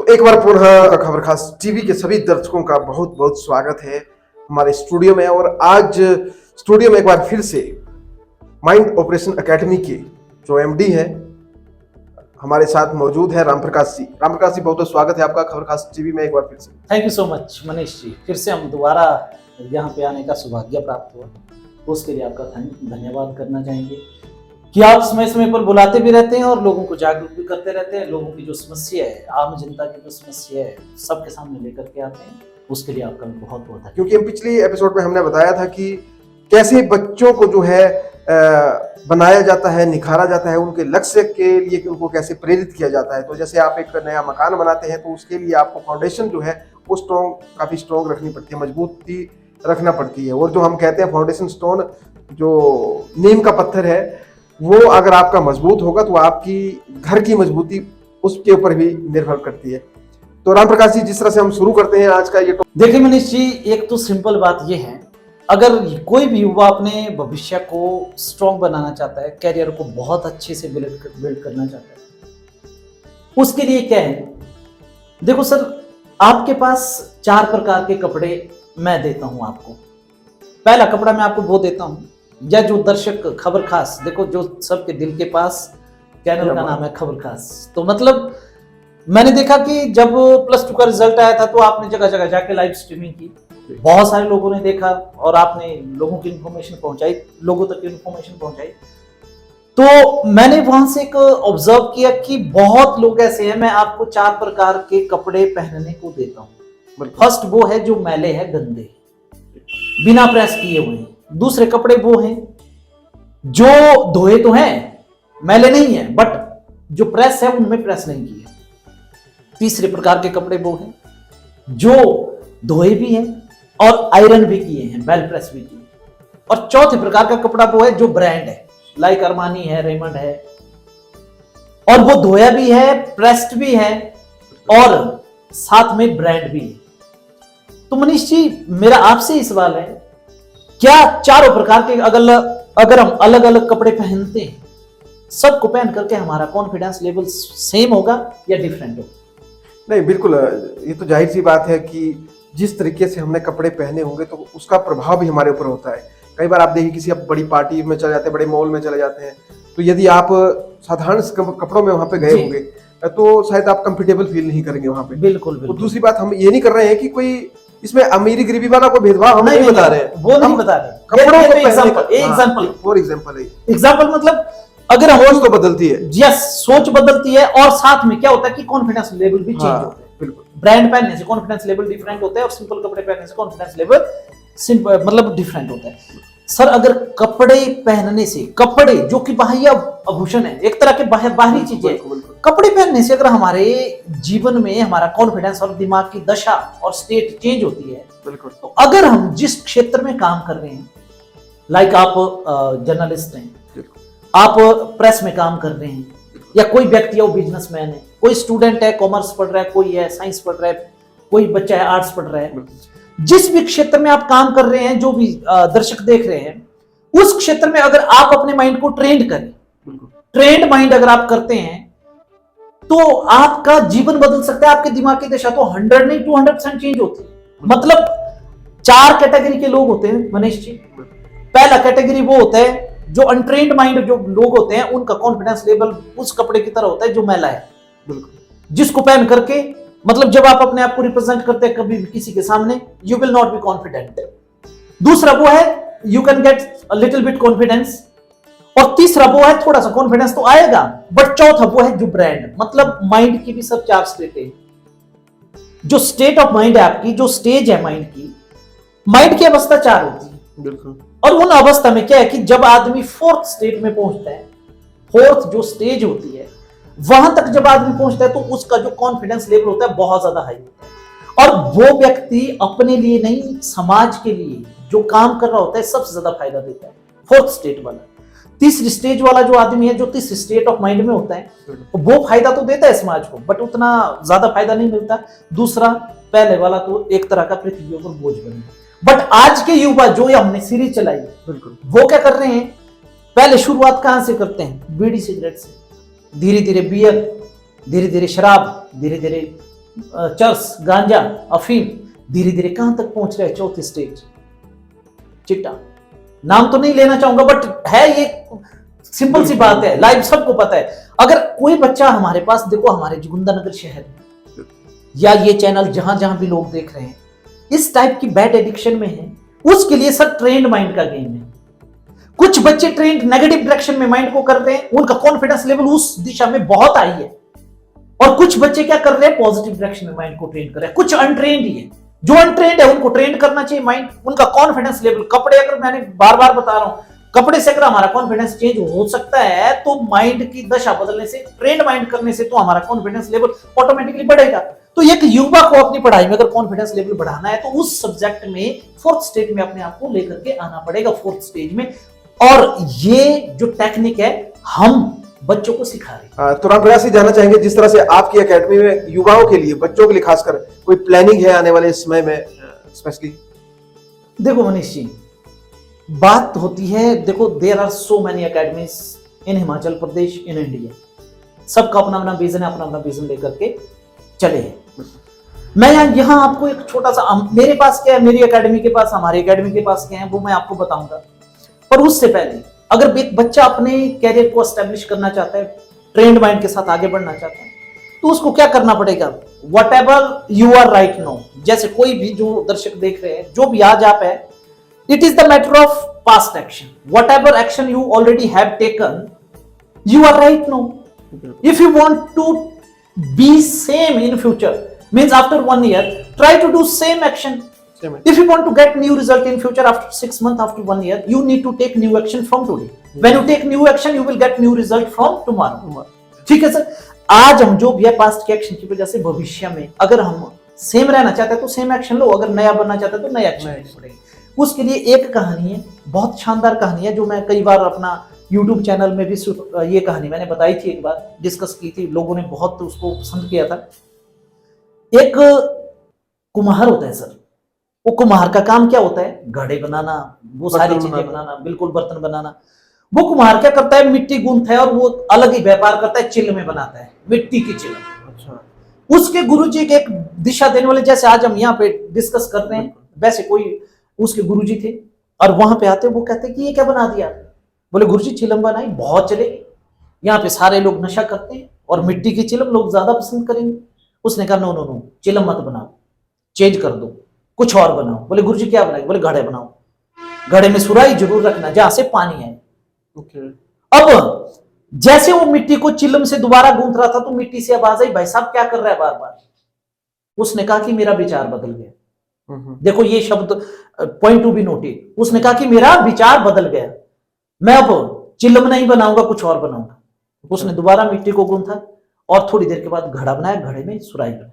तो एक बार पुनः खबर खास टीवी के सभी दर्शकों का बहुत बहुत स्वागत है हमारे स्टूडियो में। और आज स्टूडियो में एक बार फिर से माइंड ऑपरेशन एकेडमी के जो एमडी है हमारे साथ मौजूद है राम प्रकाश जी। राम प्रकाश जी, बहुत बहुत स्वागत है आपका खबर खास टीवी में एक बार फिर से। Thank you so much Manish ji, फिर से हम दोबारा यहाँ पे आने का सौभाग्य प्राप्त हुआ, उसके लिए आपका धन्यवाद करना चाहेंगे कि आप समय समय पर बुलाते भी रहते हैं और लोगों को जागरूक भी करते रहते हैं। लोगों की जो समस्या है, आम जनता की जो समस्या है, सबके सामने लेकर के आते हैं, उसके लिए आपका बहुत बहुत धन्यवाद। क्योंकि हम पिछली एपिसोड में हमने बताया था कि कैसे बच्चों को जो है बनाया जाता है, निखारा जाता है, उनके लक्ष्य के लिए उनको कैसे प्रेरित किया जाता है। तो जैसे आप एक नया मकान बनाते हैं तो उसके लिए आपको फाउंडेशन जो है वो काफी स्ट्रॉन्ग रखनी पड़ती है, मजबूती रखना पड़ती है। और जो हम कहते हैं फाउंडेशन स्टोन, जो नीम का पत्थर है, वो अगर आपका मजबूत होगा तो आपकी घर की मजबूती उसके ऊपर भी निर्भर करती है। तो राम प्रकाश जी, जिस तरह से हम शुरू करते हैं आज का ये देखिए मनीष जी, एक तो सिंपल बात ये है, अगर कोई भी युवा अपने भविष्य को स्ट्रॉन्ग बनाना चाहता है, कैरियर को बहुत अच्छे से बिल्ड करना चाहता है, उसके लिए क्या है, देखो सर, आपके पास 4 प्रकार के कपड़े मैं देता हूं आपको। पहला कपड़ा मैं आपको वो देता हूं, या जो दर्शक खबर खास, देखो जो सबके दिल के पास चैनल का नाम है खबर खास, तो मतलब मैंने देखा कि जब +2 का रिजल्ट आया था तो आपने जगह जगह जाके लाइव स्ट्रीमिंग की, बहुत सारे लोगों ने देखा और आपने लोगों की इन्फॉर्मेशन पहुंचाई, लोगों तक इन्फॉर्मेशन पहुंचाई। तो मैंने वहां से एक ऑब्जर्व किया कि बहुत लोग ऐसे हैं, मैं आपको 4 प्रकार के कपड़े पहनने को देता हूं। फर्स्ट वो है जो मैले है, गंदे, बिना प्रेस किए हुए हैं। दूसरे कपड़े वो हैं जो धोए तो हैं, मैले नहीं है, बट जो प्रेस है उनमें प्रेस नहीं की है। तीसरे प्रकार के कपड़े वो हैं जो धोए भी हैं और आयरन भी किए हैं, बेल प्रेस भी की। और चौथे प्रकार का कपड़ा वो है जो ब्रांड है, लाइक अरमानी है, रेमंड है, और वो धोया भी है, प्रेस्ड भी है और साथ में ब्रांड भी है। तो मनीष जी, मेरा आपसे ही सवाल है, क्या चारों प्रकार के अगर हम अलग अलग कपड़े पहनते हैं, सबको पहन करके हमारा कॉन्फिडेंस लेवल सेम होगा या डिफरेंट होगा? नहीं, बिल्कुल, ये तो जाहिर सी बात है कि जिस तरीके से हमने कपड़े पहने होंगे तो उसका प्रभाव भी हमारे ऊपर होता है। कई बार आप देखिए, किसी आप बड़ी पार्टी में चले जाते हैं, बड़े मॉल में चले जाते हैं, तो यदि आप साधारण कपड़ों में वहां पे गए होंगे तो शायद आप कंफर्टेबल फील नहीं करेंगे वहां पे। बिल्कुल, तो दूसरी बात, हम ये नहीं कर रहे हैं कि कोई इसमें अमीरी गरीबी वाला कोई भेदभाव हम नहीं बता रहे हैं, वो नहीं बता रहे। कपड़ों को एग्जांपल मतलब अगर हम सोच तो बदलती है, यस, सोच बदलती है, और साथ में क्या होता है कि कॉन्फिडेंस लेवल भी चेंज होता है। बिल्कुल, ब्रांड पहनने से कॉन्फिडेंस लेवल डिफरेंट होता है और सिंपल कपड़े पहनने से कॉन्फिडेंस लेवल सिंपल मतलब डिफरेंट होता है। सर, अगर कपड़े पहनने से, कपड़े जो कि बाह्य आभूषण है, एक तरह के बाहरी चीजें, कपड़े पहनने से अगर हमारे जीवन में हमारा कॉन्फिडेंस और दिमाग की दशा और स्टेट चेंज होती है, तो अगर हम जिस क्षेत्र में काम कर रहे हैं, लाइक आप जर्नलिस्ट हैं, आप प्रेस में काम कर रहे हैं, या कोई व्यक्ति है वो बिजनेसमैन है, कोई स्टूडेंट है कॉमर्स पढ़ रहा है, कोई है साइंस पढ़ रहा है, कोई बच्चा है आर्ट्स पढ़ रहा है, जिस भी क्षेत्र में आप काम कर रहे हैं, जो भी दर्शक देख रहे हैं, उस क्षेत्र में अगर आप अपने माइंड को ट्रेंड करें, ट्रेंड माइंड अगर आप करते हैं, तो आपका जीवन बदल सकता है। आपके दिमाग की दशा तो 100 नहीं 200% चेंज होती है। मतलब 4 कैटेगरी के लोग होते हैं मनीष जी। पहला कैटेगरी वो होता है जो अनट्रेन्ड माइंड जो लोग होते हैं, उनका कॉन्फिडेंस लेवल उस कपड़े की तरह होता है जो मैला है, जिसको पहन करके, मतलब जब आप अपने आप को रिप्रेजेंट करते हैं कभी भी किसी के सामने, you will not be confident. दूसरा वो है you can get a little bit confidence, और तीसरा वो है थोड़ा सा कॉन्फिडेंस तो आएगा, बट चौथा वो है जो ब्रांड। मतलब माइंड की भी सब 4 स्टेट है। जो स्टेट ऑफ माइंड है आपकी, जो स्टेज है माइंड की अवस्था 4 होती है। बिल्कुल। और उन अवस्था में क्या है कि जब आदमी 4th स्टेट में पहुंचता है, 4th जो स्टेज होती है, वहां तक जब आदमी पहुंचता है तो उसका जो कॉन्फिडेंस लेवल होता है बहुत ज्यादा हाई होता है, और वो व्यक्ति अपने लिए नहीं, समाज के लिए जो काम कर रहा होता है सबसे ज्यादा फायदा देता है। 4th स्टेट वाला। तीसरी स्टेज वाला जो आदमी है, जो तीसरी स्टेट ऑफ माइंड में होता है, वो फायदा तो देता है समाज को, बट उतना ज्यादा फायदा नहीं मिलता। दूसरा, पहले वाला तो एक तरह का पृथ्वी पर बोझ बने। बट आज के युवा जो हमने सीरीज चलाई, वो क्या कर रहे हैं, पहले शुरुआत कहां से करते हैं, बीड़ी सिगरेट से, धीरे धीरे बियर, धीरे धीरे शराब, धीरे धीरे चर्स, गांजा, अफीम, धीरे धीरे कहां तक पहुंच रहा है? चौथी स्टेज, चिट्टा। नाम तो नहीं लेना चाहूंगा, बट है ये सिंपल सी बात है, लाइव सबको पता है। अगर कोई बच्चा हमारे पास, देखो हमारे जोगिंदरनगर शहर में या ये चैनल जहां जहां भी लोग देख रहे हैं, इस टाइप की बैड एडिक्शन में है, उसके लिए सर ट्रेंड माइंड का गेम है। कुछ बच्चे ट्रेंड नेगेटिव डायरेक्शन में माइंड को कर रहे हैं, उनका कॉन्फिडेंस लेवल उस दिशा में बहुत हाई है, और कुछ बच्चे क्या कर रहे हैं, पॉजिटिव डायरेक्शन में माइंड को ट्रेन कर रहे हैं। कुछ अनट्रेंड ही है, जो अनट्रेंड है उनको ट्रेन करना चाहिए माइंड, उनका कॉन्फिडेंस लेवल। कपड़े, अगर मैंने बार बार बता रहा हूं, कपड़े से अगर हमारा कॉन्फिडेंस चेंज हो सकता है, तो माइंड की दशा बदलने से, ट्रेंड माइंड करने से तो हमारा कॉन्फिडेंस लेवल ऑटोमेटिकली बढ़ेगा। तो एक युवा को अपनी पढ़ाई में अगर कॉन्फिडेंस लेवल बढ़ाना है, तो उस सब्जेक्ट में फोर्थ स्टेज में अपने आप को लेकर के आना पड़ेगा, फोर्थ स्टेज में। और ये जो टेक्निक है हम बच्चों को सिखा रहे हैं। तो रामप्रयास जी, जानना चाहेंगे जिस तरह से आपकी एकेडमी में युवाओं के लिए, बच्चों के लिए खासकर कोई प्लानिंग है आने वाले समय में स्पेशली? देखो मनीष जी, बात होती है, देखो there are so many academies in Himachal Pradesh, in India. सबका अपना अपना विजन है, अपना अपना विजन लेकर के चले हैं। मैं यहाँ आपको एक छोटा सा, मेरे पास क्या है, मेरी एकेडमी के पास, हमारी एकेडमी के पास क्या है, वो मैं आपको बताऊंगा। पर उससे पहले अगर एक बच्चा अपने कैरियर को एस्टेब्लिश करना चाहता है, ट्रेंड माइंड के साथ आगे बढ़ना चाहता है, तो उसको क्या करना पड़ेगा? Whatever you are right now, जैसे कोई भी जो दर्शक देख रहे हैं, जो भी आज आप है, it is the matter of past action. Whatever action you already have taken, you are right now. If you want to be same in future, means after 1 year, try to do same action. If you want to get new result in future after 6 months, after 1 year, you need to take new action from today. When you take new action, you will get new result from tomorrow. ठीक है sir. आज हम जो भी है past के action की वजह से भविष्य में अगर हम सेम रहना चाहते हैं तो सेम एक्शन लो, अगर नया बनना चाहते हैं तो नया एक्शन लेना पड़ेगा। उसके लिए एक कहानी है, बहुत शानदार कहानी है, जो मैं कई बार अपना YouTube चैनल में भी ये कहानी मैंने बताई थी, एक बार डिस्कस की थी, लोगों ने बहुत उसको पसंद किया था। एक कुम्हार होता है सर, वो कुम्हार का काम क्या होता है? घड़े बनाना, वो सारी चीजें बनाना, बिल्कुल बर्तन बनाना। वो कुम्हार क्या करता है? मिट्टी गूंथता है और वो अलग ही व्यापार करता है, चिल्ल में बनाता है, मिट्टी की चिल्ल। अच्छा। उसके गुरुजी के एक दिशा देने वाले, जैसे आज हम यहाँ पे डिस्कस कर रहे हैं, वैसे कोई उसके गुरुजी थे, और वहां पे आते वो कहते कि ये क्या बना दिया? बोले गुरुजी चिलम बनाई, बहुत चलेगी, यहाँ पे सारे लोग नशा करते हैं और मिट्टी की चिलम लोग ज्यादा पसंद करेंगे। उसने कहा नो नो नो, चिलम मत बनाओ, चेंज कर दो, कुछ और बनाओ। बोले गुरुजी क्या बनाए? बोले घड़े बनाओ, घड़े में सुराही जरूर रखना जहां से पानी आए। अब जैसे वो मिट्टी को चिलम से दोबारा गूंथ रहा था, तो मिट्टी से आवाज आई, भाई साहब क्या कर रहा है बार बार? उसने कहा कि मेरा विचार बदल गया। देखो ये शब्द पॉइंट टू बी नोटेड। उसने कहा कि मेरा विचार बदल गया, मैं अब चिलम नहीं बनाऊंगा, कुछ और बनाऊंगा। उसने दोबारा मिट्टी को गूंथा और थोड़ी देर के बाद घड़ा बनाया, घड़े में सुराही बनाई,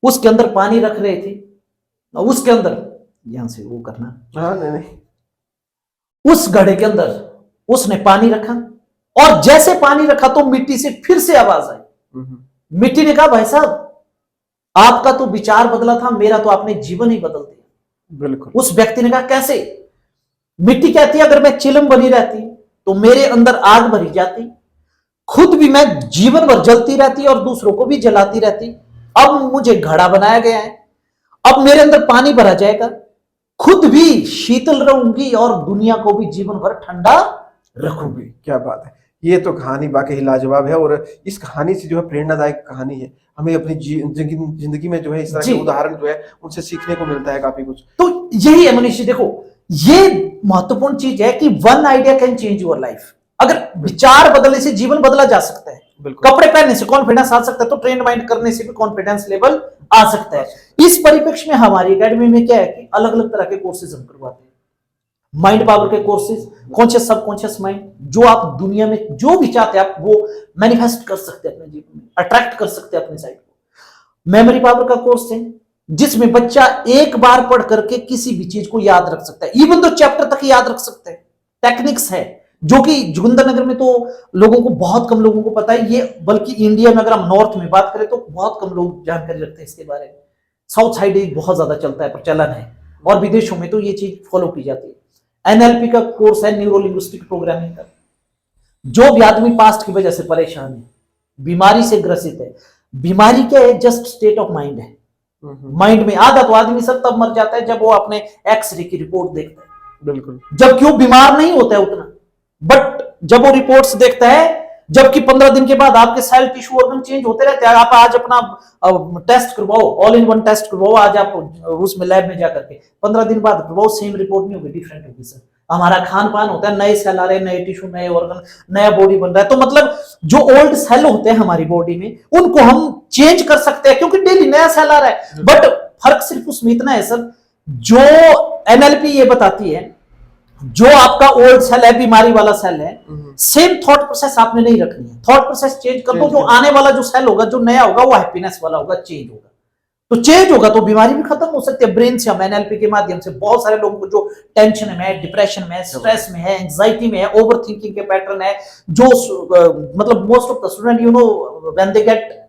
उसके अंदर पानी रख रहे थे, उसके अंदर यहां से वो करना, नहीं। उस घड़े के अंदर उसने पानी रखा, और जैसे पानी रखा तो मिट्टी से फिर से आवाज आई। मिट्टी ने कहा भाई साहब आपका तो विचार बदला था, मेरा तो आपने जीवन ही बदल दिया। बिल्कुल। उस व्यक्ति ने कहा कैसे? मिट्टी कहती है अगर मैं चिलम बनी रहती तो मेरे अंदर आग भरी जाती, खुद भी मैं जीवन भर जलती रहती और दूसरों को भी जलाती रहती। अब मुझे घड़ा बनाया गया है, अब मेरे अंदर पानी भरा जाएगा, खुद भी शीतल रहूंगी और दुनिया को भी जीवन भर ठंडा रखूंगी। क्या बात है, ये तो कहानी वाकई लाजवाब है, और इस कहानी से जो है प्रेरणादायक कहानी है, हमें अपनी जिंदगी में जो है इस तरह के उदाहरण जो है उनसे सीखने को मिलता है काफी कुछ। तो यही है मनीष जी, देखो ये महत्वपूर्ण चीज है कि one idea can change your life. अगर विचार बदलने से जीवन बदला जा सकता है, कपड़े पहनने से कॉन्फिडेंस आ सकता है, तो ट्रेंड माइंड करने से भी कॉन्फिडेंस लेवल आ सकता है। इस परिप्रेक्ष्य में हमारी एकेडमी में क्या है कि अलग अलग तरह के कोर्सेज हम करवाते हैं। माइंड पावर के कोर्सेज, कॉन्शियस सबकॉन्शियस माइंड, जो आप दुनिया में जो भी चाहते हैं आप वो मैनिफेस्ट कर सकते हैं अपने जीवन में, अट्रैक्ट कर सकते हैं अपनी साइड को। मेमोरी पावर का कोर्स है जिसमें बच्चा एक बार पढ़ करके किसी भी चीज को याद रख सकता है, इवन तो चैप्टर तक याद रख सकते हैं। टेक्निक्स है जो कि जोगिंदरनगर में तो लोगों को, बहुत कम लोगों को पता है ये, बल्कि इंडिया में अगर हम नॉर्थ में बात करें तो बहुत कम लोग जानकारी रखते हैं इसके बारे में। साउथ साइड बहुत ज्यादा चलता है, प्रचलन है, और विदेशों में तो ये चीज फॉलो की जाती है। एनएलपी का कोर्स है, न्यूरो लिंग्विस्टिक प्रोग्रामिंग का। जो भी आदमी पास्ट की वजह से परेशान है, बीमारी से ग्रसित है, बीमारी क्या है, जस्ट स्टेट ऑफ माइंड है। माइंड में आधा तो आदमी सब तब मर जाता है जब वो अपने एक्सरे की रिपोर्ट देखता है, बिल्कुल। जब क्यों बीमार नहीं होता है उतना, बट जब वो रिपोर्ट्स देखता है, जबकि 15 दिन के बाद आपके सेल टिश्यू ऑर्गन चेंज होते रहते हैं। आप आज अपना टेस्ट करवाओ, ऑल इन वन टेस्ट करवाओ आज आप उसमें लैब में जाकर के, 15 दिन बाद करवाओ, सेम रिपोर्ट नहीं होगी, डिफरेंट होगी सर। हमारा खान पान होता है, नए सेल आ रहे हैं, नए टिश्यू, नए ऑर्गन, नया बॉडी बन रहा है। तो मतलब जो ओल्ड सेल होते हैं हमारी बॉडी में उनको हम चेंज कर सकते हैं क्योंकि डेली नया सेल आ रहा है। बट फर्क सिर्फ उसमें इतना है सर, जो एनएलपी ये बताती है, जो आपका ओल्ड सेल है, बीमारी वाला सेल है, सेम थॉट प्रोसेस आपने नहीं रखनी है। थॉट प्रोसेस चेंज कर दो, जो आने वाला जो सेल होगा, जो नया होगा, वो हैप्पीनेस वाला होगा, चेंज होगा। तो चेंज होगा तो बीमारी भी खत्म हो सकती है। ब्रेन से हम एनएलपी के माध्यम से बहुत सारे लोगों को जो टेंशन में है, डिप्रेशन में है, स्ट्रेस में है, एंजाइटी में है, ओवर थिंकिंग के पैटर्न है, जो मतलब most of the student you know when they get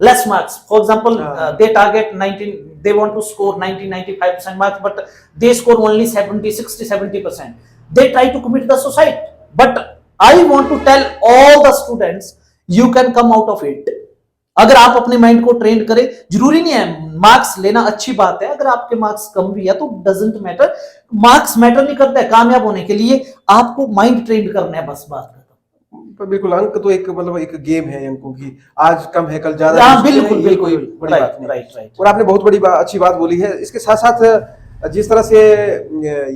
less marks, for example they target 19, they want to score 90-95% marks, but they score only 70-60-70%. They try to commit the suicide. But I want to tell all the students, you can come out of it. अगर आप अपने mind को train करें, जरूरी नहीं है marks लेना, अच्छी बात है। अगर आपके मार्क्स कम भी है तो डजंट मैटर, मार्क्स मैटर नहीं करता है। कामयाब होने के लिए आपको माइंड ट्रेन करना है, बस बात। बिल्कुल, अंक तो एक मतलब एक गेम है अंकों की, आज कम है कल ज्यादा। बिल्कुल बिल्कुल, कोई बड़ी बात नहीं। राइट। और आपने बहुत बड़ी अच्छी बात बोली है। इसके साथ साथ जिस तरह से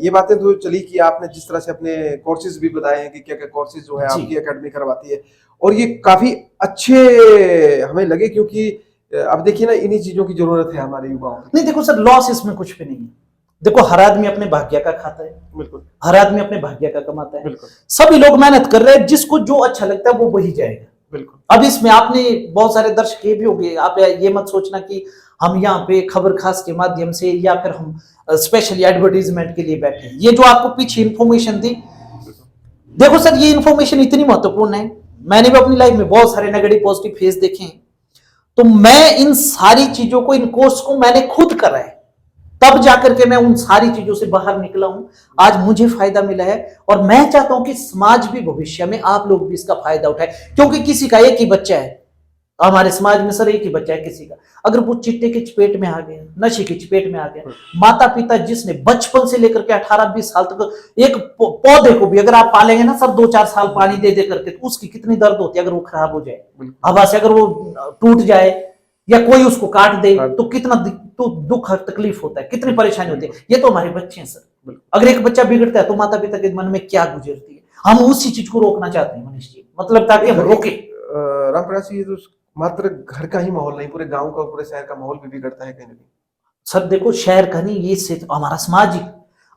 ये बातें तो चली कि आपने जिस तरह से अपने कोर्सेज भी बताए हैं कि क्या क्या कोर्सेज जो है आपकी एकेडमी करवाती है, और ये काफी अच्छे हमें लगे, क्योंकि अब देखिए ना, इन्हीं चीजों की जरूरत है हमारे युवाओं को। नहीं देखो सर, लॉस इसमें कुछ भी नहीं है। देखो हर आदमी अपने भाग्य का खाता है, बिल्कुल, हर आदमी अपने भाग्य का कमाता है, बिल्कुल। सभी लोग मेहनत कर रहे हैं, जिसको जो अच्छा लगता है वो वही जाएगा। बिल्कुल। अब इसमें आपने बहुत सारे दर्शक ये भी हो गए, आप ये मत सोचना कि हम यहाँ पे खबर खास के माध्यम से या फिर हम स्पेशली एडवर्टीजमेंट के लिए बैठे हैं। ये जो आपको पीछे इंफॉर्मेशन दी, देखो सर ये इंफॉर्मेशन इतनी महत्वपूर्ण है। मैंने भी अपनी लाइफ में बहुत सारे नेगेटिव पॉजिटिव फेस देखे हैं, तो मैं इन सारी चीजों को, इन कोर्स को मैंने खुद करा है, तब जाकर के मैं उन सारी चीजों से बाहर निकला हूं। आज मुझे फायदा मिला है और मैं चाहता हूं कि समाज भी भविष्य में आप लोग भी इसका फायदा उठाए, क्योंकि किसी का एक ही बच्चा है हमारे समाज में सर, एक ही बच्चा है किसी का, अगर वो चिट्टे की चपेट में आ गया, नशे की चपेट में आ गया, माता पिता जिसने बचपन से लेकर के 18-20 साल तक एक पौधे को भी अगर आप पालेंगे ना सर 2-4 साल पानी दे दे करके, तो उसकी कितनी दर्द होती है अगर वो खराब हो जाए, हवा से अगर वो टूट जाए या कोई उसको काट दे तो कितना तो दुख तकलीफ होता है, कितनी परेशानी होती है। ये तो हमारे बच्चे हैं सर। अगर एक बच्चा बिगड़ता है तो माता पिता के मन में क्या गुजरती है। हम उसी चीज को रोकना चाहते हैं मनीष जी, मतलब ताकि हम रोके। रामप्रकाश जी, तो मात्र घर का ही माहौल नहीं, पूरे गांव का, पूरे शहर का माहौल भी बिगड़ता है कहीं ना कहीं। सर देखो शहर का नहीं, ये से हमारा समाज ही,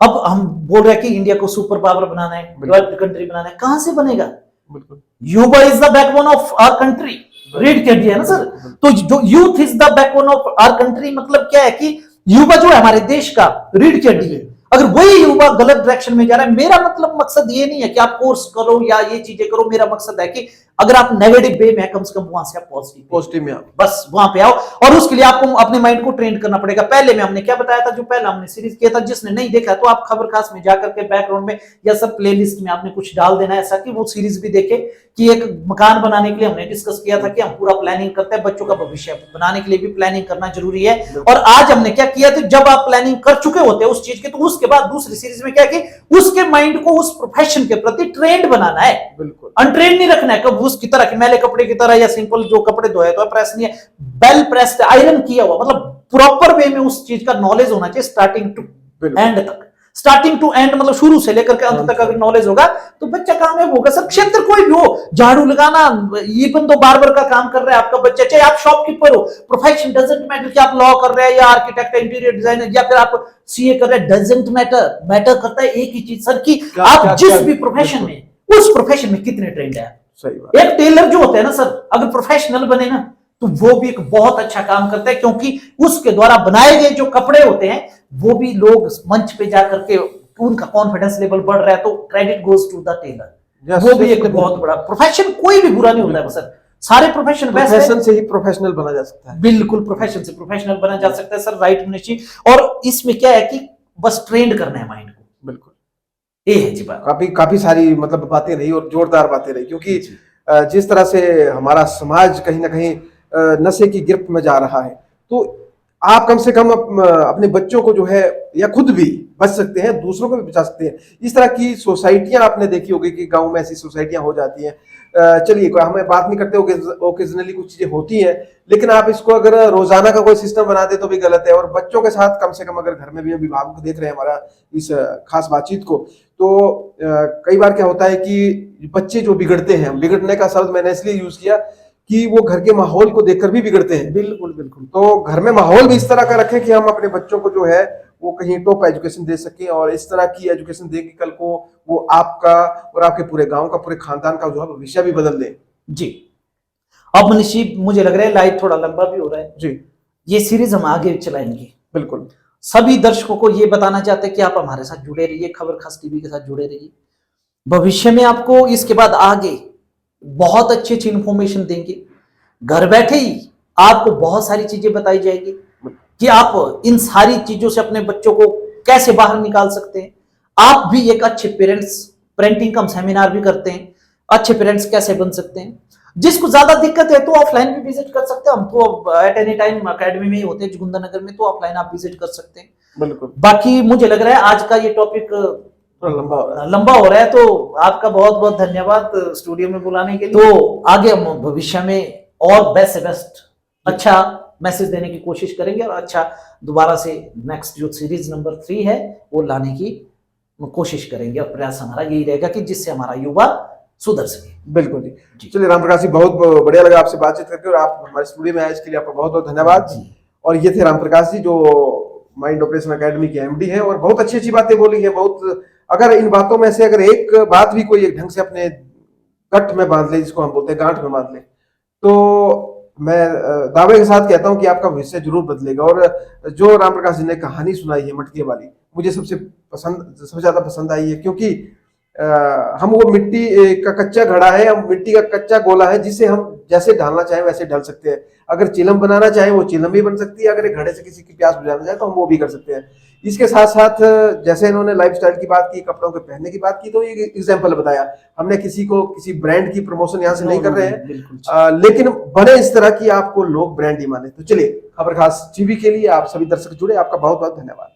अब हम बोल रहे हैं कि इंडिया को सुपर पावर बनाना है, डेवलप्ड कंट्री बनाना है, कहां से बनेगा? बिल्कुल, युवा is the backbone of our country, read कर दिया ना सर। तो जो youth is the backbone of our country, मतलब क्या है कि युवा जो है हमारे देश का रीड कर दिए, अगर वही युवा गलत डायरेक्शन में जा रहा है, मेरा मतलब मकसद ये नहीं है कि आप कोर्स करो या ये चीजें करो, मेरा मकसद है कि अगर आप नेगेटिव वे में कम से कम वहां से आप पॉजिटिव में आओ, बस वहां पे आओ। और उसके लिए आपको अपने माइंड को ट्रेन करना पड़ेगा। पहले में हमने क्या बताया था, जो पहला हमने सीरीज किया था, जिसने नहीं देखा तो आप खबर खास में जाकर के बैकग्राउंड में या सब प्लेलिस्ट में आपने कुछ डाल देना, ऐसा कि वो सीरीज भी देखे कि एक मकान बनाने के लिए हमने डिस्कस किया था कि हम पूरा प्लानिंग करते हैं, बच्चों का भविष्य बनाने के लिए भी प्लानिंग करना जरूरी है। और आज हमने क्या किया था, जब आप प्लानिंग कर चुके होते हैं उस चीज की, तो उसके बाद दूसरी सीरीज में क्या कि उसके माइंड को उस प्रोफेशन के प्रति ट्रेंड बनाना है, बिल्कुल अनट्रेंड नहीं रखना है। कब उसकी तरह कि मैले कपड़े की तरह या सिंपल जो कपड़े धोए तो प्रेस नहीं है, वेल प्रेस्ड आयरन किया हुआ, मतलब प्रॉपर वे में उस चीज का नॉलेज होना चाहिए स्टार्टिंग टू एंड तक। स्टार्टिंग टू एंड मतलब शुरू से लेकर के अंत तक अगर नॉलेज होगा तो बच्चा कामयाब होगा सर। क्षेत्र कोई भी हो, झाड़ू लगाना, इवन तो बार्बर का काम कर रहा है आपका बच्चा, चाहे आप शॉपकीपर हो, प्रोफेशन डजंट मैटर कि आप लॉ कर रहे हैं या आर्किटेक्ट, इंटीरियर डिजाइनर या फिर आप सीए कर रहे हैं, डजंट मैटर। मैटर करता है एक ही चीज सर कि आप जिस भी प्रोफेशन में, उस प्रोफेशन में कितने ट्रेंड है। सही बात। एक टेलर जो होता है ना सर, अगर प्रोफेशनल बने ना तो वो भी एक बहुत अच्छा काम करता है, क्योंकि उसके द्वारा बनाए गए जो कपड़े होते हैं वो भी लोग मंच पे जाकर के उनका कॉन्फिडेंस लेवल बढ़ रहा है, तो credit goes to the tailor. वो भी एक बहुत बड़ा प्रोफेशन, कोई भी बुरा नहीं होता है सर, सारे प्रोफेशन प्रोफेशन से ही प्रोफेशनल बना जा सकता है। बिल्कुल प्रोफेशन से प्रोफेशनल बना जा सकता है सर, राइट मनीष जी। और इसमें क्या है कि बस ट्रेंड करना है माइंड को, बिल्कुल ये है जी बात। काफी सारी मतलब बातें रही और जोरदार बातें रही, क्योंकि जिस तरह से हमारा समाज कहीं ना कहीं नशे की गिरफ्त में जा रहा है। तो आप कम से कम अपने बच्चों को जो है या खुद भी बच सकते हैं, दूसरों को भी बचा सकते हैं। इस तरह की सोसाइटियां आपने देखी होगी कि गांव में ऐसी सोसाइटियां हो जाती हैं। चलिए हमें बात नहीं करते, ओकेजनली कुछ चीजें होती हैं, लेकिन आप इसको अगर रोजाना का कोई सिस्टम बना दे तो भी गलत है। और बच्चों के साथ कम से कम अगर घर में भी अभिभावक देख रहे हैं हमारा इस खास बातचीत को, तो कई बार क्या होता है कि बच्चे जो बिगड़ते हैं, बिगड़ने का शब्द मैंने इसलिए यूज किया कि वो घर के माहौल को देखकर भी बिगड़ते हैं। बिल्कुल बिल्कुल। तो घर में माहौल भी इस तरह का रखें कि हम अपने बच्चों को जो है वो कहीं टॉप एजुकेशन दे सकें, और इस तरह की एजुकेशन दे कि कल को वो आपका और आपके पूरे गांव का, पूरे खानदान का जो है भविष्य भी बदल दे। जी। अब मनीषी, मुझे लग रहा है लाइव थोड़ा लंबा भी हो रहा है जी ये सीरीज हम आगे चलाएंगे। बिल्कुल। सभी दर्शकों को ये बताना चाहते हैं कि आप हमारे साथ जुड़े रहिए, खबर खास टीवी के साथ जुड़े रहिए। भविष्य में आपको इसके बाद आगे बहुत अच्छी अच्छी इंफॉर्मेशन देंगे। घर बैठे ही आपको बहुत सारी चीजें बताई जाएगी कि आप इन सारी चीजों से अपने बच्चों को कैसे बाहर निकाल सकते हैं। आप भी एक अच्छे पेरेंटिंग का सेमिनार भी करते हैं, अच्छे पेरेंट्स कैसे बन सकते हैं। जिसको ज्यादा दिक्कत है तो ऑफलाइन भी विजिट कर सकते हैं। हम तो एट एनी टाइम अकेडमी में ही होते हैं जुगुंदर नगर में, तो ऑफलाइन आप विजिट कर सकते हैं। बिल्कुल। बाकी मुझे लग रहा है आज का ये टॉपिक लंबा हो रहा है, तो आपका बहुत बहुत धन्यवाद स्टूडियो में बुलाने के लिए। तो आगे हम भविष्य में और बेस्ट से बेस्ट अच्छा मैसेज देने की कोशिश करेंगे, और अच्छा दोबारा से नेक्स्ट जो सीरीज नंबर 3 है वो लाने की कोशिश करेंगे। और प्रयास हमारा यही रहेगा कि जिससे हमारा युवा सुधर सके। बिल्कुल जी। चलिए राम प्रकाश जी, बहुत बढ़िया लगा आपसे बातचीत करके, और आप हमारे स्टूडियो में आए इसके लिए आपका बहुत बहुत धन्यवाद। और ये थे राम प्रकाश जी, जो माइंड ऑपरेशन अकेडमी के एमडी हैं, और बहुत अच्छी अच्छी बातें बोली हैं। बहुत, अगर इन बातों में से अगर एक बात भी कोई एक ढंग से अपने गट में बांध ले, जिसको हम बोलते हैं गांठ में बांध ले, तो मैं दावे के साथ कहता हूं कि आपका भविष्य जरूर बदलेगा। और जो राम प्रकाश जी ने कहानी सुनाई है मटके वाली, मुझे सबसे ज्यादा पसंद आई है, क्योंकि हम वो मिट्टी का कच्चा घड़ा है, हम मिट्टी का कच्चा गोला है, जिसे हम जैसे ढालना चाहें वैसे ढल सकते हैं। अगर चिलम बनाना चाहें वो चिलम भी बन सकती है, अगर एक घड़े से किसी की प्यास बुझाना चाहे तो हम वो भी कर सकते हैं। इसके साथ साथ जैसे इन्होंने लाइफस्टाइल की बात की, कपड़ों के पहनने की बात की, तो ये एग्जाम्पल बताया। हमने किसी ब्रांड की प्रमोशन यहाँ से नहीं कर रहे हैं, लेकिन बने इस तरह की आपको लोग ब्रांड ही माने। तो चलिए, खबर खास टीवी के लिए आप सभी दर्शक जुड़े, आपका बहुत बहुत धन्यवाद।